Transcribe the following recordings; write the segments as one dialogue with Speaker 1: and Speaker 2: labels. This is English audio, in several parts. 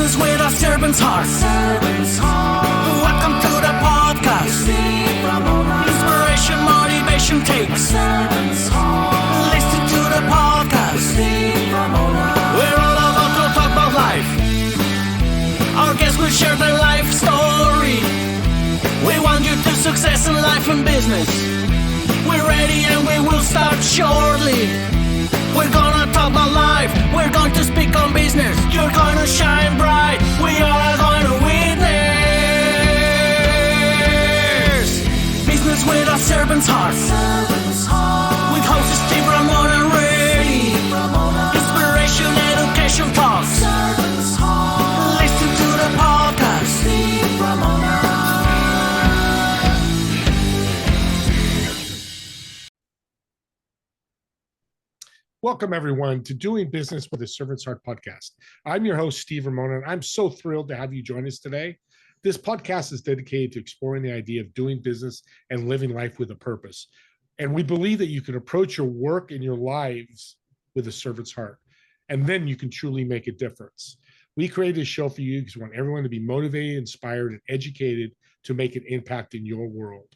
Speaker 1: Business with a servant's heart. Welcome to the podcast. Inspiration, motivation takes. Listen to the podcast. We're all about to talk about life. Our guests will share their life story. We want you to success in life and business. We're ready and we will start shortly. We're gonna talk about life. We're going to speak on business. You're gonna shine bright. We are going to witness. Business with a servant's heart. With hosts Steve, Ramon, and Ray. Inspiration, education talks. Listen to the podcast.
Speaker 2: Welcome, everyone, to Doing Business with a Servant's Heart podcast. I'm your host, Steve Ramona, and I'm so thrilled to have you join us today. This podcast is dedicated to exploring the idea of doing business and living life with a purpose. And we believe that you can approach your work and your lives with a servant's heart, and then you can truly make a difference. We created a show for you because we want everyone to be motivated, inspired, and educated to make an impact in your world.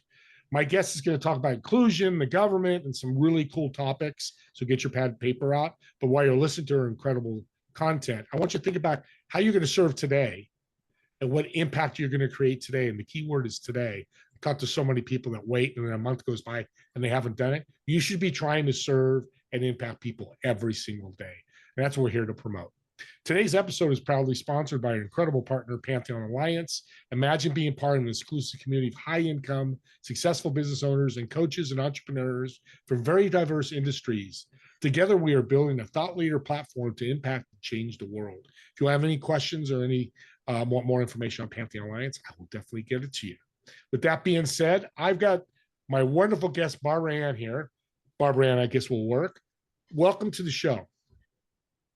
Speaker 2: My guest is going to talk about inclusion, the government, and some really cool topics. So get your pad and paper out. But while you're listening to her incredible content, I want you to think about how you're going to serve today and what impact you're going to create today. And the key word is today. I talk to so many people that wait and then a month goes by and they haven't done it. You should be trying to serve and impact people every single day. And that's what we're here to promote. Today's episode is proudly sponsored by our incredible partner, Pantheon Alliance. Imagine being part of an exclusive community of high-income, successful business owners and coaches and entrepreneurs from very diverse industries. Together, we are building a thought leader platform to impact and change the world. If you have any questions or want more information on Pantheon Alliance, I will definitely get it to you. With that being said, I've got my wonderful guest, Barbara Ann, here. Barbara Ann, I guess, will work. Welcome to the show.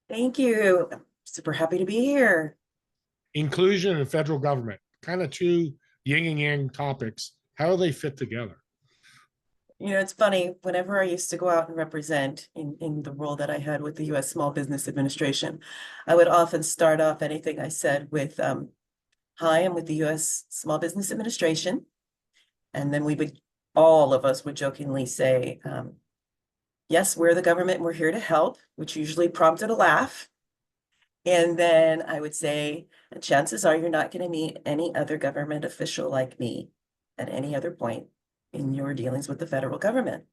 Speaker 3: Thank you. I'm super happy to be here.
Speaker 2: Inclusion and federal government, kind of two yin and yang topics. How do they fit together?
Speaker 3: You know, it's funny, whenever I used to go out and represent in the role that I had with the U.S. Small Business Administration, I would often start off anything I said with, hi, I'm with the U.S. Small Business Administration. And then all of us would jokingly say, yes, we're the government and we're here to help, which usually prompted a laugh. And then I would say, chances are you're not going to meet any other government official like me at any other point in your dealings with the federal government.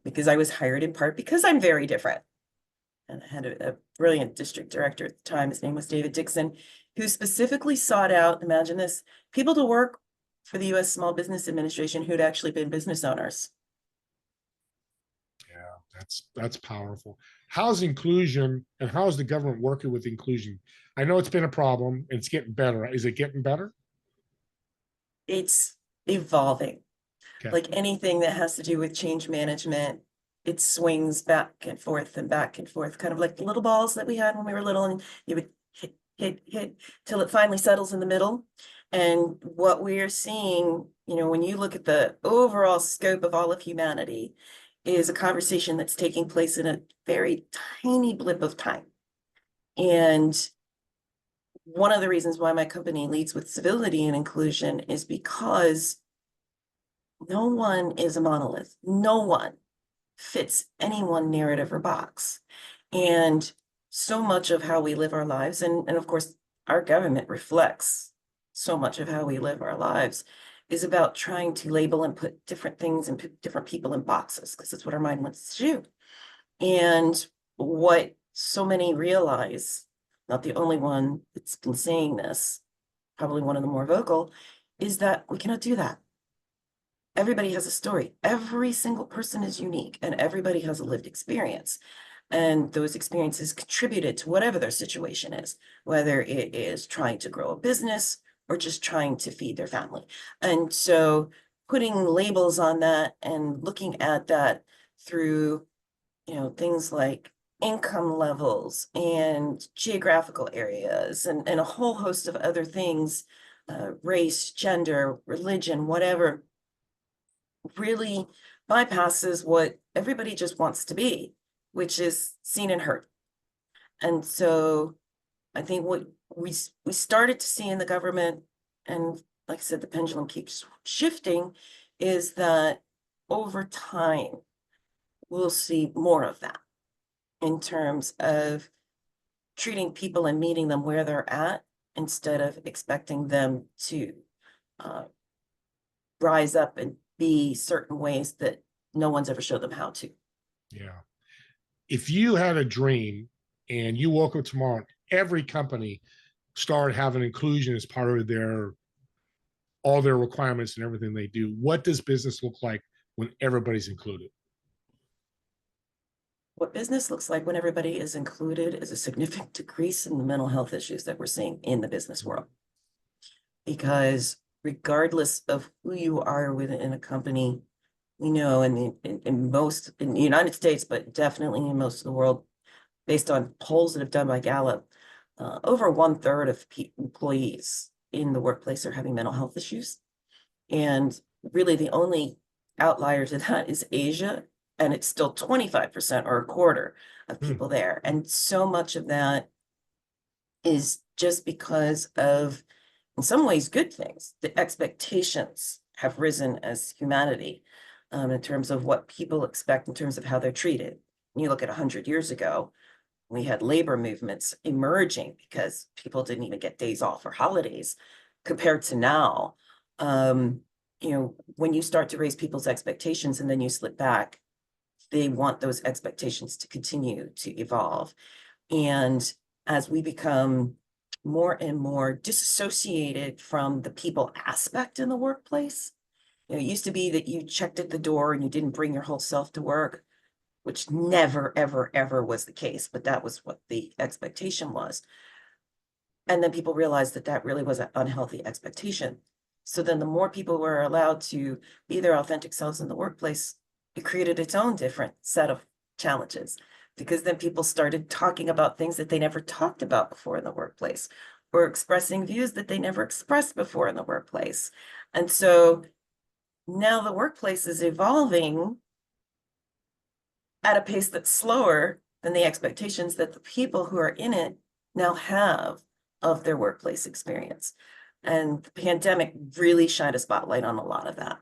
Speaker 3: Because I was hired in part because I'm very different. And I had a brilliant district director at the time, his name was David Dixon, who specifically sought out, imagine this, people to work for the U.S. Small Business Administration who'd actually been business owners.
Speaker 2: That's powerful. How's inclusion and how is the government working with inclusion? I know it's been a problem and it's getting better. Is it getting better?
Speaker 3: It's evolving.
Speaker 2: Okay.
Speaker 3: Like anything that has to do with change management, it swings back and forth, kind of like the little balls that we had when we were little, and you would hit till it finally settles in the middle. And what we are seeing, you know, when you look at the overall scope of all of humanity, is a conversation that's taking place in a very tiny blip of time. And one of the reasons why my company leads with civility and inclusion is because no one is a monolith. No one fits any one narrative or box. And so much of how we live our lives, and of course, our government reflects so much of how we live our lives, is about trying to label and put different things and put different people in boxes, because that's what our mind wants to do. And what so many realize, not the only one that's been saying this, probably one of the more vocal, is that we cannot do that. Everybody has a story. Every single person is unique, and everybody has a lived experience. And those experiences contributed to whatever their situation is, whether it is trying to grow a business or just trying to feed their family. And so putting labels on that and looking at that through, you know, things like income levels and geographical areas and a whole host of other things, race, gender, religion, whatever, really bypasses what everybody just wants to be, which is seen and heard. And so I think what we started to see in the government, and like I said, the pendulum keeps shifting, is that over time, we'll see more of that in terms of treating people and meeting them where they're at instead of expecting them to rise up and be certain ways that no one's ever showed them how to.
Speaker 2: Yeah. If you had a dream and you woke up tomorrow, every company started having inclusion as part of all their requirements and everything they do, what does business look like when everybody's included?
Speaker 3: What business looks like when everybody is included is a significant decrease in the mental health issues that we're seeing in the business world. Because regardless of who you are within a company, we know in the United States, but definitely in most of the world, based on polls that have done by Gallup, over 1/3 of employees in the workplace are having mental health issues. And really the only outlier to that is Asia, and it's still 25% or a quarter of people there. And so much of that is just because of, in some ways, good things. The expectations have risen as humanity in terms of what people expect in terms of how they're treated. When you look at 100 years ago, we had labor movements emerging because people didn't even get days off or holidays, compared to now. When you start to raise people's expectations and then you slip back, they want those expectations to continue to evolve. And as we become more and more disassociated from the people aspect in the workplace, it used to be that you checked at the door and you didn't bring your whole self to work, which never, ever, ever was the case, but that was what the expectation was. And then people realized that that really was an unhealthy expectation. So then the more people were allowed to be their authentic selves in the workplace, it created its own different set of challenges, because then people started talking about things that they never talked about before in the workplace, or expressing views that they never expressed before in the workplace. And so now the workplace is evolving at a pace that's slower than the expectations that the people who are in it now have of their workplace experience. And the pandemic really shined a spotlight on a lot of that.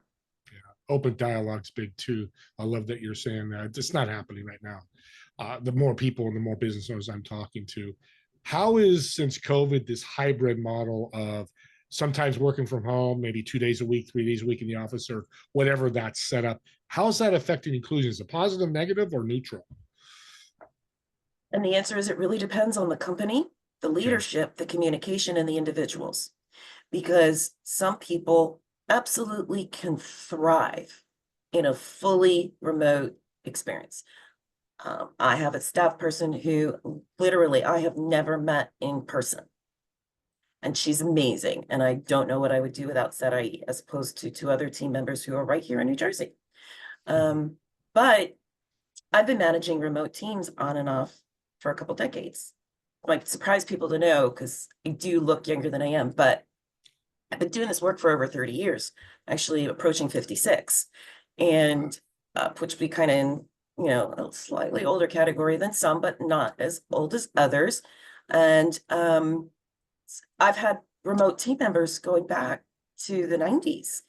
Speaker 2: Yeah. Open dialogue's big too. I love that you're saying that. It's not happening right now. The more people and the more business owners I'm talking to, how is, since COVID, this hybrid model of sometimes working from home, maybe 2 days a week, 3 days a week in the office, or whatever that's set up, how's that affecting inclusion? Is it positive, negative, or neutral?
Speaker 3: And the answer is it really depends on the company, the leadership, the communication, and the individuals. Because some people absolutely can thrive in a fully remote experience. I have a staff person who literally I have never met in person. And she's amazing. And I don't know what I would do without Sarai, as opposed to two other team members who are right here in New Jersey. But I've been managing remote teams on and off for a couple decades. Might surprise people to know, because I do look younger than I am, but I've been doing this work for over 30 years, actually approaching 56, and which would be kind of in, a slightly older category than some, but not as old as others. And I've had remote team members going back to the 90s,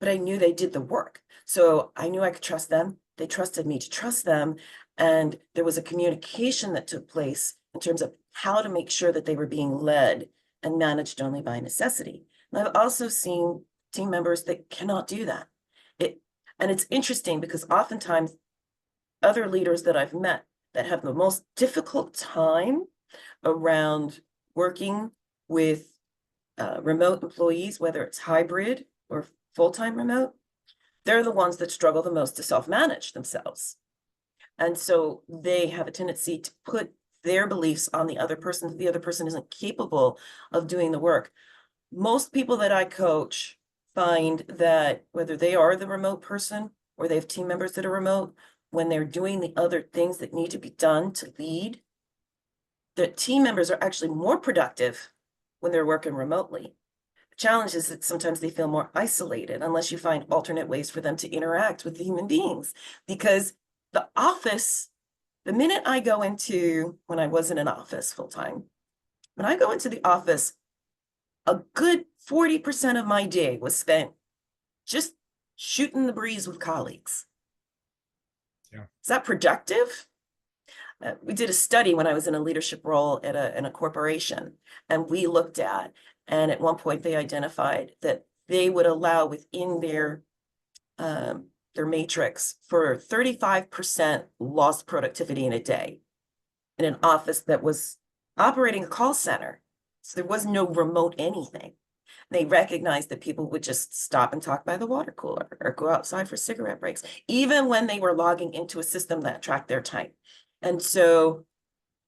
Speaker 3: but I knew they did the work. So I knew I could trust them. They trusted me to trust them. And there was a communication that took place in terms of how to make sure that they were being led and managed only by necessity. And I've also seen team members that cannot do that. And it's interesting because oftentimes other leaders that I've met that have the most difficult time around working with remote employees, whether it's hybrid or full-time remote, they're the ones that struggle the most to self-manage themselves. And so they have a tendency to put their beliefs on the other person, that the other person isn't capable of doing the work. Most people that I coach find that whether they are the remote person or they have team members that are remote, when they're doing the other things that need to be done to lead, the team members are actually more productive when they're working remotely. The challenge is that sometimes they feel more isolated unless you find alternate ways for them to interact with human beings. Because the office, the minute I go into, when I was in an office full time, when I go into the office, a good 40% of my day was spent just shooting the breeze with colleagues.
Speaker 2: Yeah.
Speaker 3: Is that productive? We did a study when I was in a leadership role in a corporation, and we looked at, and at one point they identified that they would allow within their matrix for 35% lost productivity in a day in an office that was operating a call center. So there was no remote anything. They recognized that people would just stop and talk by the water cooler or go outside for cigarette breaks, even when they were logging into a system that tracked their time. And so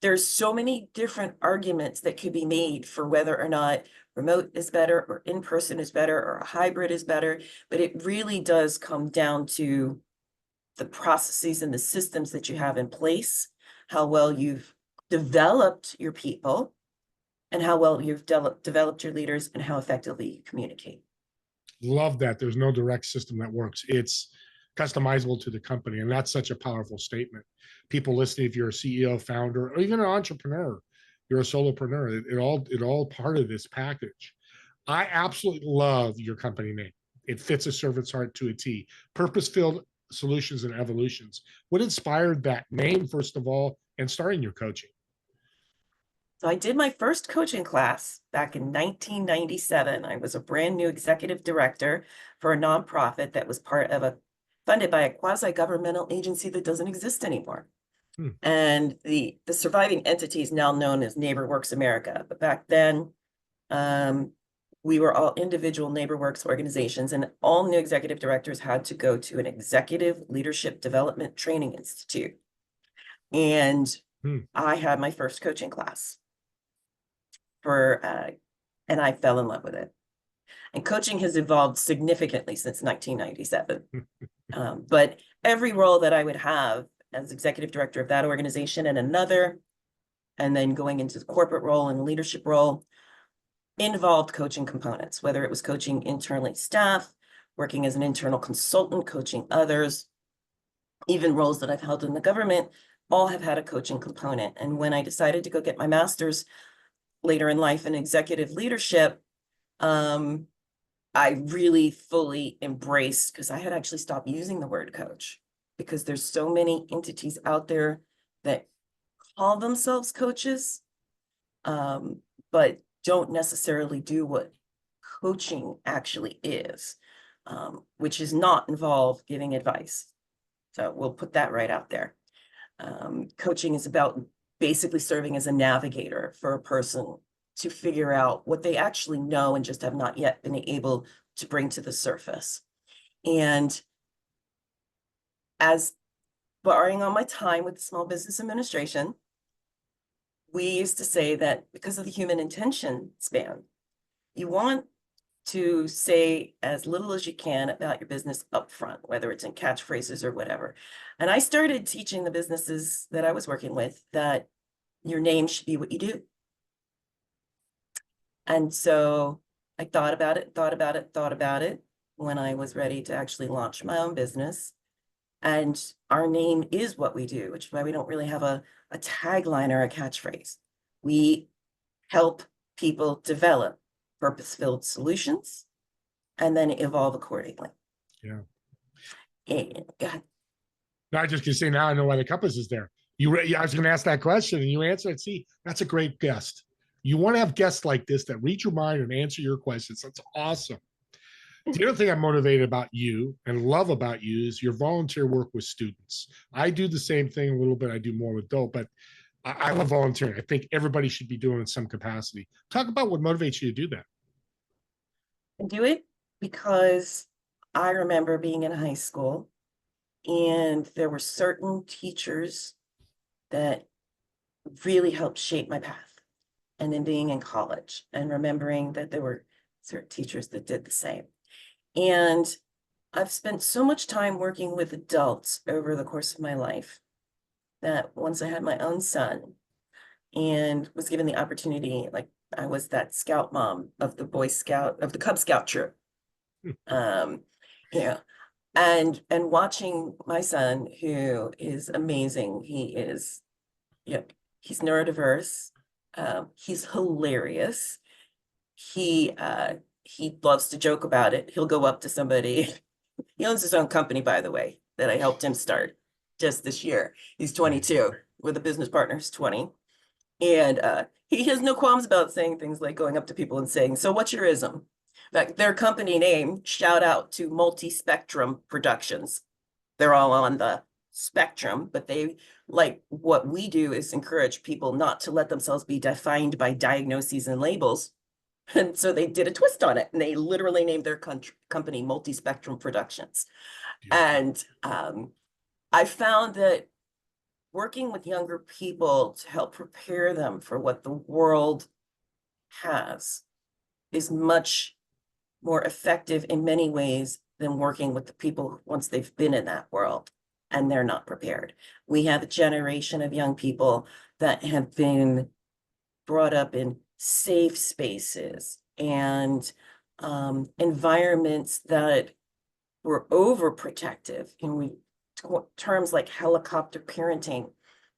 Speaker 3: there's so many different arguments that could be made for whether or not remote is better or in-person is better or a hybrid is better, but it really does come down to the processes and the systems that you have in place, how well you've developed your people, and how well you've developed your leaders, and how effectively you communicate.
Speaker 2: Love that. There's no direct system that works. It's customizable to the company. And that's such a powerful statement. People listening, if you're a CEO, founder, or even an entrepreneur, you're a solopreneur, it all part of this package. I absolutely love your company name. It fits a servant's heart to a T. Purpose-filled solutions and evolutions. What inspired that name, first of all, and starting your coaching?
Speaker 3: So I did my first coaching class back in 1997. I was a brand new executive director for a nonprofit that was funded by a quasi-governmental agency that doesn't exist anymore. And the surviving entity is now known as NeighborWorks America. But back then, we were all individual NeighborWorks organizations, and all new executive directors had to go to an executive leadership development training institute. And I had my first coaching class and I fell in love with it. And coaching has evolved significantly since 1997. But every role that I would have as executive director of that organization and another, and then going into the corporate role and leadership role, involved coaching components, whether it was coaching internally staff, working as an internal consultant, coaching others, even roles that I've held in the government, all have had a coaching component. And when I decided to go get my master's later in life in executive leadership, I really fully embraced, because I had actually stopped using the word coach, because there's so many entities out there that call themselves coaches, but don't necessarily do what coaching actually is, which is not involve giving advice. So we'll put that right out there. Coaching is about basically serving as a navigator for a person to figure out what they actually know and just have not yet been able to bring to the surface. And as borrowing on my time with the Small Business Administration, we used to say that because of the human intention span, you want to say as little as you can about your business upfront, whether it's in catchphrases or whatever. And I started teaching the businesses that I was working with that your name should be what you do. And so I thought about it when I was ready to actually launch my own business. And our name is what we do, which is why we don't really have a tagline or a catchphrase. We help people develop purpose-filled solutions and then evolve accordingly.
Speaker 2: Yeah.
Speaker 3: And go ahead.
Speaker 2: No, I just can say now I know why the compass is there. I was going to ask that question and you answered. See, that's a great guest. You want to have guests like this that read your mind and answer your questions. That's awesome. The other thing I'm motivated about you and love about you is your volunteer work with students. I do the same thing a little bit. I do more with adult, but I love volunteering. I think everybody should be doing it in some capacity. Talk about what motivates you to do that.
Speaker 3: I do it because I remember being in high school and there were certain teachers that really helped shape my path. And then being in college and remembering that there were certain teachers that did the same. And I've spent so much time working with adults over the course of my life that once I had my own son and was given the opportunity, like I was that scout mom of the Cub Scout troop, and watching my son, who is amazing. He's neurodiverse. He's hilarious. He loves to joke about it. He'll go up to somebody. He owns his own company, by the way, that I helped him start just this year. He's 22 with a business partner who's 20. And he has no qualms about saying things like going up to people and saying, so what's your ism? In fact, their company name, shout out to Multispectrum Productions. They're all on the spectrum, but they like what we do is encourage people not to let themselves be defined by diagnoses and labels. And so they did a twist on it and they literally named their company Multispectrum Productions. And I found that working with younger people to help prepare them for what the world has is much more effective in many ways than working with the people once they've been in that world and they're not prepared. We have a generation of young people that have been brought up in safe spaces and environments that were overprotective. We terms like helicopter parenting,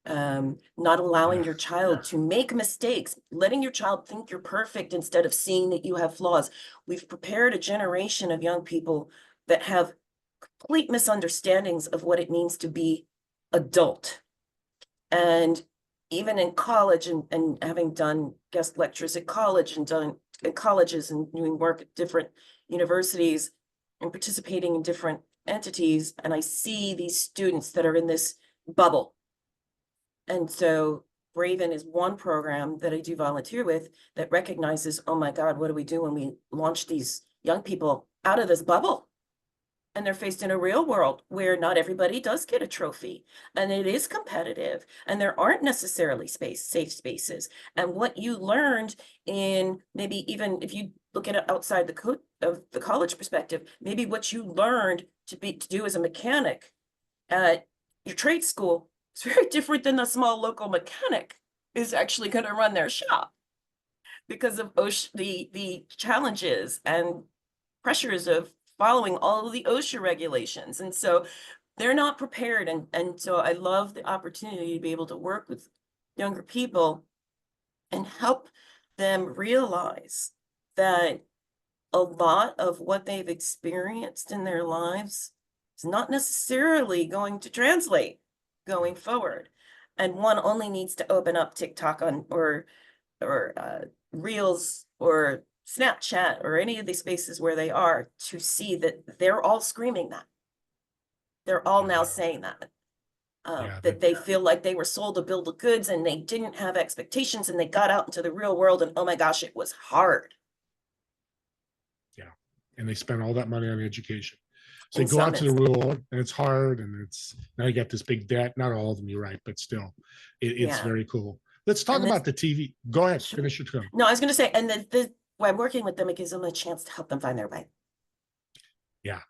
Speaker 3: not allowing your child to make mistakes, letting your child think you're perfect instead of seeing that you have flaws. We've prepared a generation of young people that have complete misunderstandings of what it means to be adult. And even in college and having done guest lectures at college and done at colleges and doing work at different universities and participating in different entities, and I see these students that are in this bubble. And so Braven is one program that I do volunteer with that recognizes, oh my God, what do we do when we launch these young people out of this bubble? And they're faced in a real world where not everybody does get a trophy and it is competitive and there aren't necessarily safe spaces. And what you learned in maybe even if you look at it outside of the college perspective, maybe what you learned to do as a mechanic at your trade school is very different than the small local mechanic is actually going to run their shop because of the challenges and pressures of following all of the OSHA regulations. And so they're not prepared. And so I love the opportunity to be able to work with younger people and help them realize that a lot of what they've experienced in their lives is not necessarily going to translate going forward. And one only needs to open up TikTok or Reels or Snapchat or any of these spaces where they are to see that they're all screaming that. They're all now saying that. That they feel like they were sold a bill of goods and they didn't have expectations and they got out into the real world and oh my gosh, it was hard.
Speaker 2: Yeah. And they spend all that money on education. So they go out to the real world and it's hard and it's now you got this big debt. Not all of them, you're right, but still it's very cool. Let's talk about the TV. Go ahead, finish your term.
Speaker 3: No, I was going to say, and when I'm working with them, it gives them a chance to help them find their way.
Speaker 2: Yeah,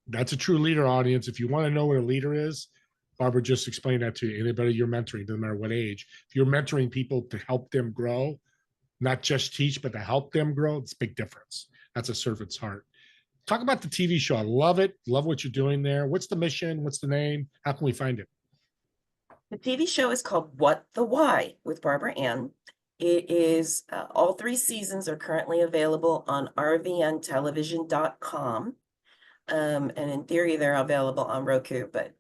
Speaker 2: that's a true leader audience. If you want to know what a leader is, Barbara just explained that to you. Anybody you're mentoring, doesn't matter what age. If you're mentoring people to help them grow, not just teach, but to help them grow, it's a big difference. That's a servant's heart. Talk about the TV show. I love it. Love what you're doing there. What's the mission? What's the name? How can we find it?
Speaker 3: The TV show is called What the Why with Barbara Ann. It is all 3 seasons are currently available on rvntelevision.com. And in theory, they're available on Roku, but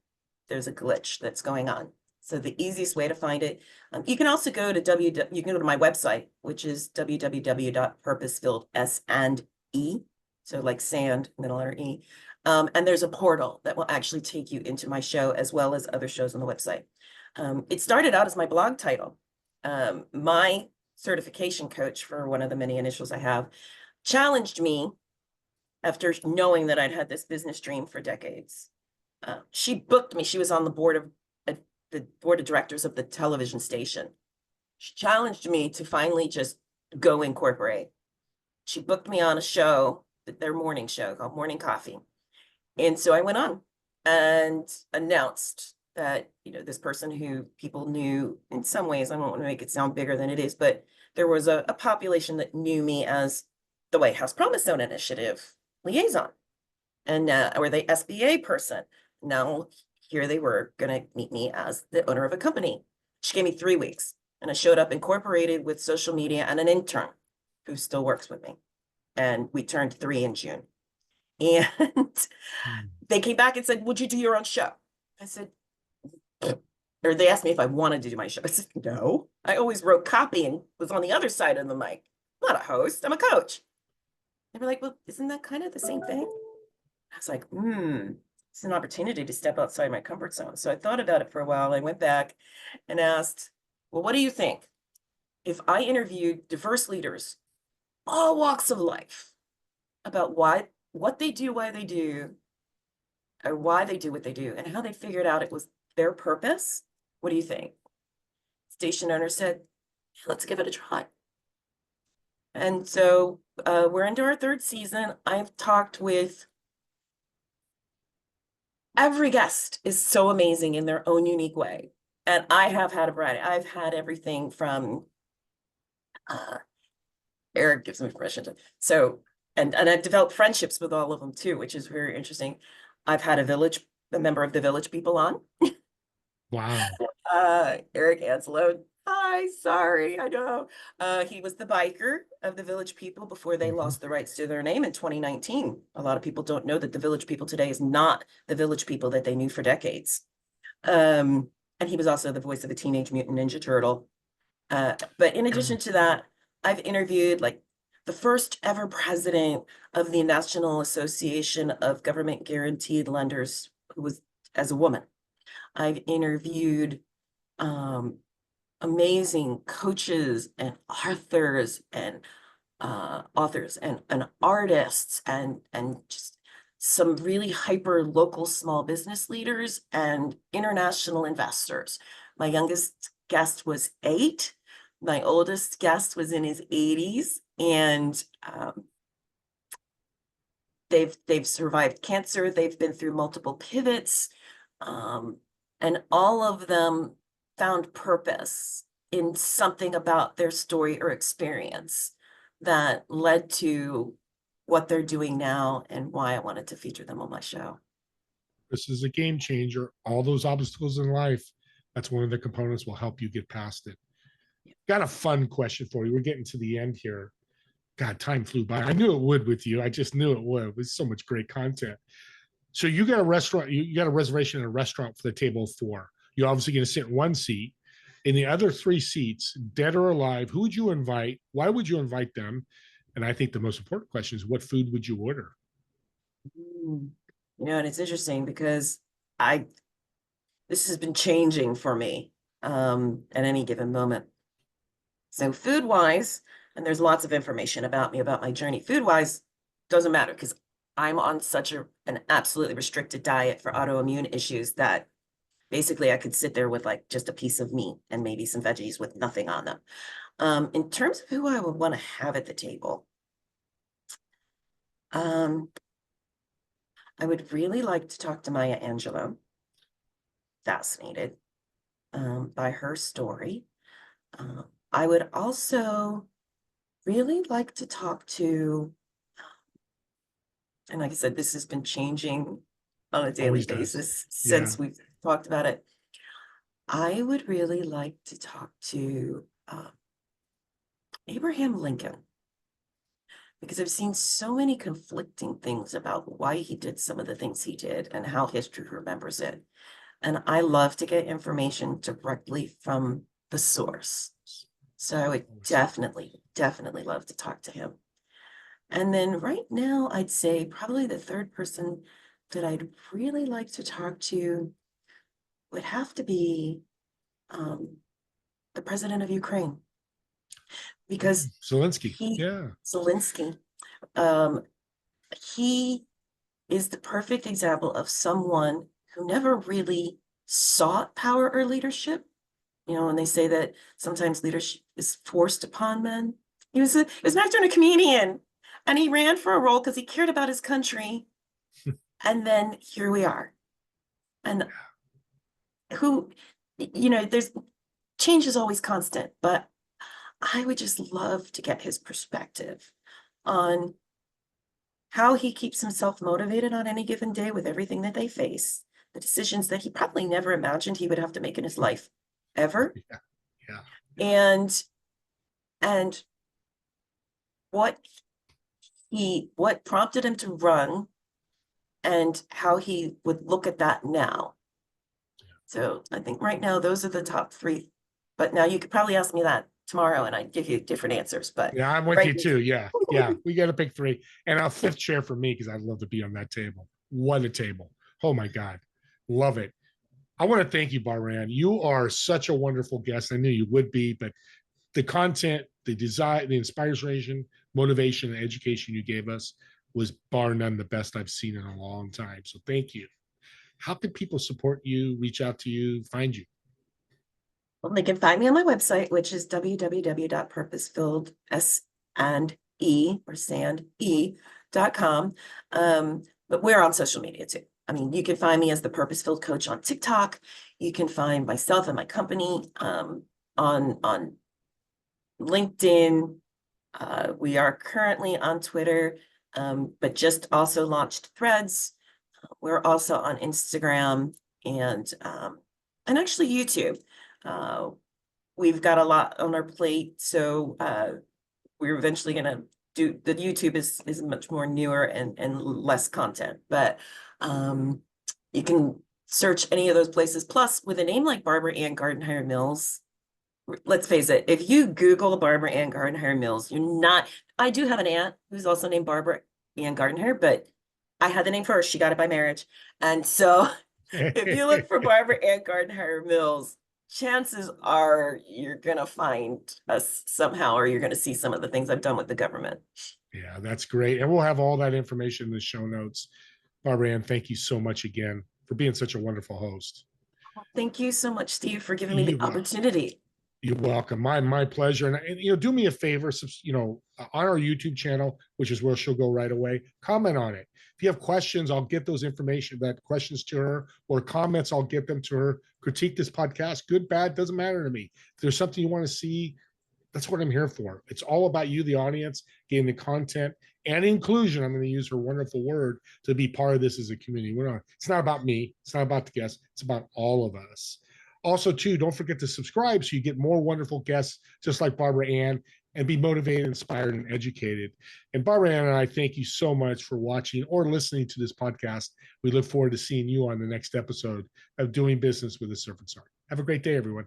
Speaker 3: there's a glitch that's going on. So the easiest way to find it, you can also go to you can go to my website, which is www.purposefieldS&E. So like sand, middle letter E. And there's a portal that will actually take you into my show as well as other shows on the website. It started out as my blog title. My certification coach for one of the many initials I have challenged me after knowing that I'd had this business dream for decades. She booked me. She was on the board of directors of the television station. She challenged me to finally just go incorporate. She booked me on a show, their morning show called Morning Coffee. And so I went on and announced that, this person who people knew in some ways, I don't want to make it sound bigger than it is, but there was a population that knew me as the White House Promise Zone Initiative liaison and or the SBA person. Now here they were going to meet me as the owner of a company. She gave me 3 weeks. And I showed up incorporated with social media and an intern who still works with me. And we turned 3 in June. And they came back and said, would you do your own show? I said, or they asked me if I wanted to do my show. I said, no. I always wrote copy and was on the other side of the mic. I'm not a host, I'm a coach. They were like, well, isn't that kind of the same thing? I was like, it's an opportunity to step outside my comfort zone. So I thought about it for a while. I went back and asked, well, what do you think if I interviewed diverse leaders, all walks of life, about what they do, why they do, or why they do what they do, and how they figured out it was their purpose? What do you think? Station owner said, let's give it a try. And so we're into our 3rd season. I've talked with every guest is so amazing in their own unique way. And I have had a variety. I've had everything from Eric gives me permission to, so, and I've developed friendships with all of them too, which is very interesting. I've had a member of the Village People on.
Speaker 2: Wow.
Speaker 3: Eric Anselo. Hi, sorry, I know. He was the biker of the Village People before they lost the rights to their name in 2019. A lot of people don't know that the Village People today is not the Village People that they knew for decades. And he was also the voice of a Teenage Mutant Ninja Turtle. But in addition to that, I've interviewed like the first ever president of the National Association of Government Guaranteed Lenders, who was as a woman. I've interviewed amazing coaches and authors and artists and just some really hyper local small business leaders and international investors. My youngest guest was 8. My oldest guest was in his 80s, and they've survived cancer. They've been through multiple pivots, and all of them found purpose in something about their story or experience that led to what they're doing now and why I wanted to feature them on my show.
Speaker 2: This is a game changer. All those obstacles in life, that's one of the components will help you get past it. Got a fun question for you. We're getting to the end here. God, time flew by. I knew it would with you. I just knew it would. There's so much great content. So you got a restaurant, you got a reservation at a restaurant for the table of 4. You're obviously going to sit in one seat. In the other 3 seats, dead or alive, who would you invite? Why would you invite them? And I think the most important question is, what food would you order?
Speaker 3: You know, and it's interesting because this has been changing for me at any given moment. So food-wise, and there's lots of information about me, about my journey. Food-wise, doesn't matter because I'm on such an absolutely restricted diet for autoimmune issues that basically I could sit there with like just a piece of meat and maybe some veggies with nothing on them. In terms of who I would want to have at the table, I would really like to talk to Maya Angelou. Fascinated by her story. I would also really like to talk to, and like I said, this has been changing on a daily basis since we've talked about it. I would really like to talk to Abraham Lincoln, because I've seen so many conflicting things about why he did some of the things he did and how history remembers it. And I love to get information directly from the source. So I would definitely love to talk to him. And then right now, I'd say probably the third person that I'd really like to talk to would have to be the president of Ukraine. Because
Speaker 2: Zelensky.
Speaker 3: Zelensky, he is the perfect example of someone who never really sought power or leadership. You know, when they say that sometimes leadership is forced upon men. He was an actor and a comedian, and he ran for a role because he cared about his country. And then here we are. And who, you know, there's change is always constant, but I would just love to get his perspective on how he keeps himself motivated on any given day with everything that they face, the decisions that he probably never imagined he would have to make in his life ever. and what prompted him to run and how he would look at that now. So I think right now those are the top three, but now you could probably ask me that tomorrow and I'd give you different answers, but
Speaker 2: Yeah, I'm with
Speaker 3: right
Speaker 2: you too. Yeah. Yeah. We got to pick three. And our fifth chair for me, because I'd love to be on that table. What a table. Oh my God. Love it. I want to thank you, Barbara Ann. You are such a wonderful guest. I knew you would be, but the content, the desire, the inspiration, motivation, and education you gave us was bar none the best I've seen in a long time. So thank you. How can people support you, reach out to you, find you?
Speaker 3: Well, they can find me on my website, which is www.purposefilled.com. But we're on social media too. I mean, you can find me as the Purposefilled Coach on TikTok. You can find myself and my company on LinkedIn. We are currently on Twitter, but just also launched Threads. We're also on Instagram and actually YouTube. We've got a lot on our plate, so we're eventually gonna do the YouTube is much more newer and less content, but you can search any of those places. Plus, with a name like Barbara Ann Gardenhire Mills, let's face it, if you Google Barbara Ann Gardenhire Mills, you're not. I do have an aunt who's also named Barbara Ann Gardenhire, but I had the name first. She got it by marriage, and so if you look for Barbara Ann Gardenhire Mills, chances are you're gonna find us somehow, or you're gonna see some of the things I've done with the government.
Speaker 2: Yeah, that's great. And we'll have all that information in the show notes. Barbara Ann, thank you so much again for being such a wonderful host.
Speaker 3: Thank you so much, Steve, for giving me the opportunity.
Speaker 2: You're welcome. My pleasure. And do me a favor, on our YouTube channel, which is where she'll go right away, comment on it. If you have questions, I'll get those questions to her, or comments, I'll get them to her. Critique this podcast, good, bad, doesn't matter to me. If there's something you want to see, that's what I'm here for. It's all about you, the audience, getting the content and inclusion. I'm going to use her wonderful word to be part of this as a community. It's not about me. It's not about the guests. It's about all of us. Also, too, don't forget to subscribe so you get more wonderful guests just like Barbara Ann, and be motivated, inspired, and educated. And Barbara Ann and I thank you so much for watching or listening to this podcast. We look forward to seeing you on the next episode of Doing Business with a Servant's Heart. Have a great day, everyone.